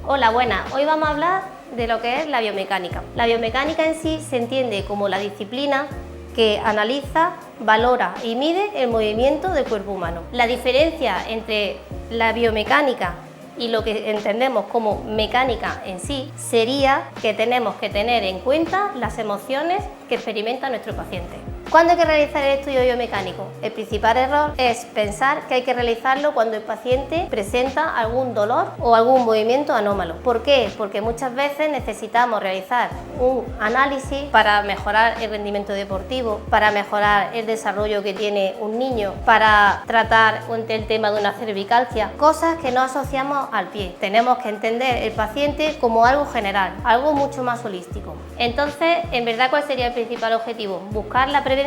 Hola, buenas. Hoy vamos a hablar de lo que es la biomecánica. La biomecánica en sí se entiende como la disciplina que analiza, valora y mide el movimiento del cuerpo humano. La diferencia entre la biomecánica y lo que entendemos como mecánica en sí sería que tenemos que tener en cuenta las emociones que experimenta nuestro paciente. ¿Cuándo hay que realizar el estudio biomecánico? El principal error es pensar que hay que realizarlo cuando el paciente presenta algún dolor o algún movimiento anómalo. ¿Por qué? Porque muchas veces necesitamos realizar un análisis para mejorar el rendimiento deportivo, para mejorar el desarrollo que tiene un niño, para tratar el tema de una cervicalgia, cosas que no asociamos al pie. Tenemos que entender el paciente como algo general, algo mucho más holístico. Entonces, en verdad, ¿cuál sería el principal objetivo? Buscar la prevención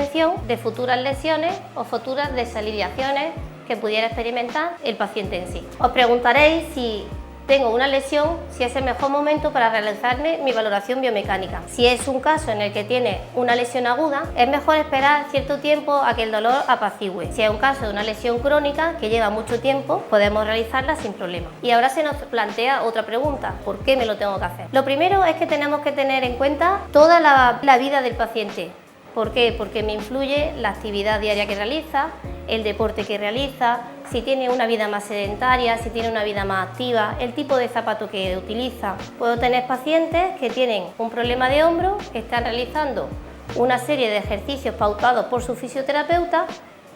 de futuras lesiones o futuras desalineaciones que pudiera experimentar el paciente en sí. Os preguntaréis si tengo una lesión, si es el mejor momento para realizarme mi valoración biomecánica. Si es un caso en el que tiene una lesión aguda, es mejor esperar cierto tiempo a que el dolor apacigüe. Si es un caso de una lesión crónica que lleva mucho tiempo, podemos realizarla sin problema. Y ahora se nos plantea otra pregunta: ¿por qué me lo tengo que hacer? Lo primero es que tenemos que tener en cuenta toda la vida del paciente. ¿Por qué? Porque me influye la actividad diaria que realiza, el deporte que realiza, si tiene una vida más sedentaria, si tiene una vida más activa, el tipo de zapato que utiliza. Puedo tener pacientes que tienen un problema de hombro, que están realizando una serie de ejercicios pautados por su fisioterapeuta,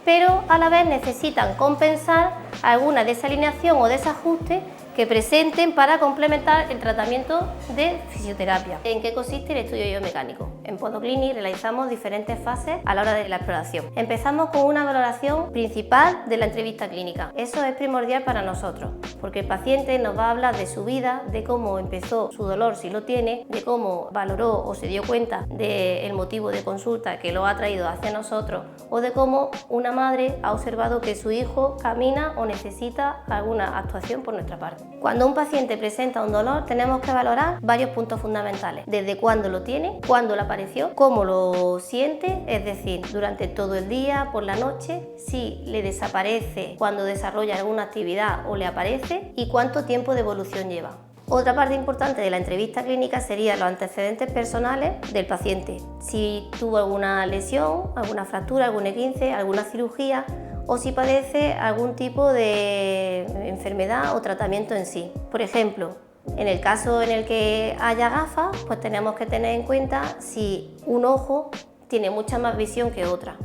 pero a la vez necesitan compensar alguna desalineación o desajuste que presenten para complementar el tratamiento de fisioterapia. ¿En qué consiste el estudio biomecánico? En Podoclinic realizamos diferentes fases a la hora de la exploración. Empezamos con una valoración principal de la entrevista clínica. Eso es primordial para nosotros, porque el paciente nos va a hablar de su vida, de cómo empezó su dolor, si lo tiene, de cómo valoró o se dio cuenta del motivo de consulta que lo ha traído hacia nosotros, o de cómo una madre ha observado que su hijo camina o necesita alguna actuación por nuestra parte. Cuando un paciente presenta un dolor, tenemos que valorar varios puntos fundamentales: desde cuándo lo tiene, cuándo le apareció, cómo lo siente, es decir, durante todo el día, por la noche, si le desaparece cuando desarrolla alguna actividad o le aparece, y cuánto tiempo de evolución lleva. Otra parte importante de la entrevista clínica serían los antecedentes personales del paciente: si tuvo alguna lesión, alguna fractura, algún esguince, alguna cirugía, o si padece algún tipo de enfermedad o tratamiento en sí. Por ejemplo, en el caso en el que haya gafas, pues tenemos que tener en cuenta si un ojo tiene mucha más visión que otra.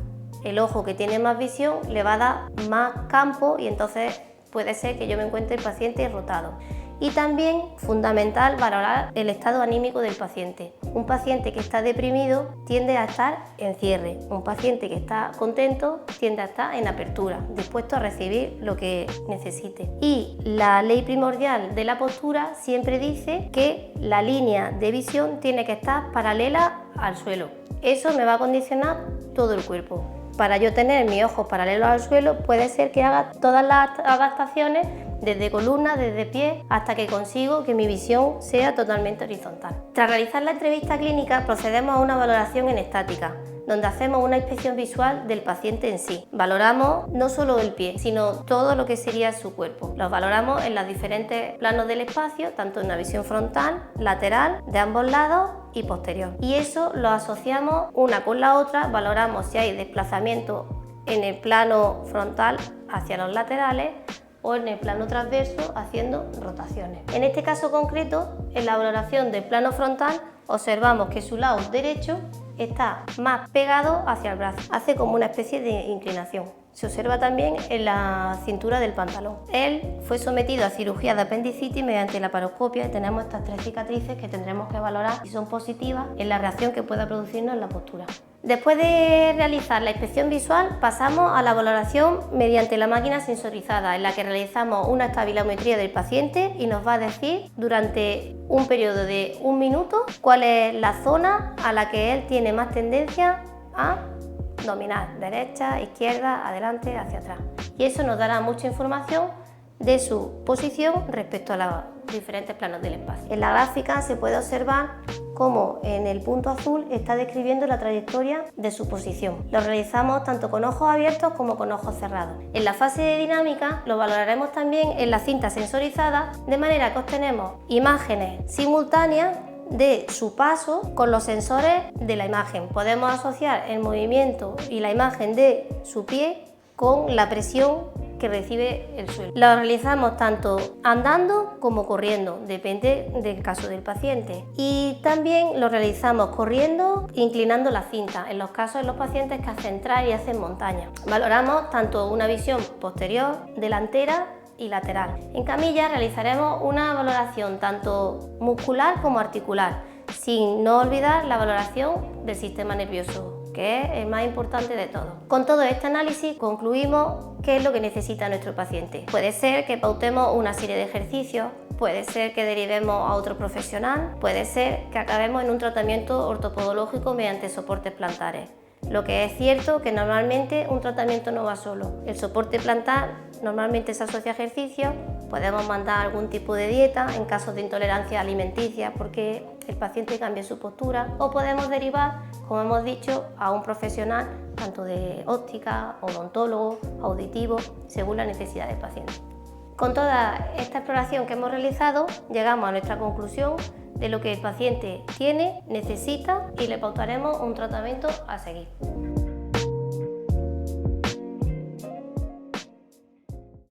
El ojo que tiene más visión le va a dar más campo y entonces puede ser que yo me encuentre el paciente rotado. Y también fundamental valorar el estado anímico del paciente. Un paciente que está deprimido tiende a estar en cierre. Un paciente que está contento tiende a estar en apertura, dispuesto a recibir lo que necesite. Y la ley primordial de la postura siempre dice que la línea de visión tiene que estar paralela al suelo. Eso me va a condicionar todo el cuerpo. Para yo tener mis ojos paralelos al suelo, puede ser que haga todas las adaptaciones desde columna, desde pie, hasta que consigo que mi visión sea totalmente horizontal. Tras realizar la entrevista clínica, procedemos a una valoración en estática, donde hacemos una inspección visual del paciente en sí. Valoramos no solo el pie, sino todo lo que sería su cuerpo. Los valoramos en los diferentes planos del espacio, tanto en una visión frontal, lateral, de ambos lados y posterior. Y eso lo asociamos una con la otra, valoramos si hay desplazamiento en el plano frontal hacia los laterales o en el plano transverso haciendo rotaciones. En este caso concreto, en la valoración del plano frontal, observamos que su lado derecho está más pegado hacia el brazo, hace como una especie de inclinación. Se observa también en la cintura del pantalón. Él fue sometido a cirugía de apendicitis mediante laparoscopia y tenemos estas 3 cicatrices que tendremos que valorar si son positivas en la reacción que pueda producirnos en la postura. Después de realizar la inspección visual, pasamos a la valoración mediante la máquina sensorizada, en la que realizamos una estabilometría del paciente y nos va a decir durante un periodo de 1 minuto cuál es la zona a la que él tiene más tendencia a dominar: derecha, izquierda, adelante, hacia atrás. Y eso nos dará mucha información de su posición respecto a los diferentes planos del espacio. En la gráfica se puede observar cómo en el punto azul está describiendo la trayectoria de su posición. Lo realizamos tanto con ojos abiertos como con ojos cerrados. En la fase de dinámica lo valoraremos también en la cinta sensorizada, de manera que obtenemos imágenes simultáneas de su paso con los sensores de la imagen. Podemos asociar el movimiento y la imagen de su pie con la presión que recibe el suelo. Lo realizamos tanto andando como corriendo, depende del caso del paciente. Y también lo realizamos corriendo, inclinando la cinta, en los casos de los pacientes que hacen trail y hacen montaña. Valoramos tanto una visión posterior, delantera y lateral. En camilla realizaremos una valoración tanto muscular como articular, sin no olvidar la valoración del sistema nervioso, que es el más importante de todo. Con todo este análisis concluimos qué es lo que necesita nuestro paciente. Puede ser que pautemos una serie de ejercicios, puede ser que derivemos a otro profesional, puede ser que acabemos en un tratamiento ortopodológico mediante soportes plantares. Lo que es cierto que normalmente un tratamiento no va solo. El soporte plantar normalmente se asocia a ejercicios, podemos mandar algún tipo de dieta en caso de intolerancia alimenticia porque el paciente cambie su postura, o podemos derivar, como hemos dicho, a un profesional tanto de óptica, odontólogo, auditivo, según la necesidad del paciente. Con toda esta exploración que hemos realizado, llegamos a nuestra conclusión de lo que el paciente tiene, necesita y le pautaremos un tratamiento a seguir.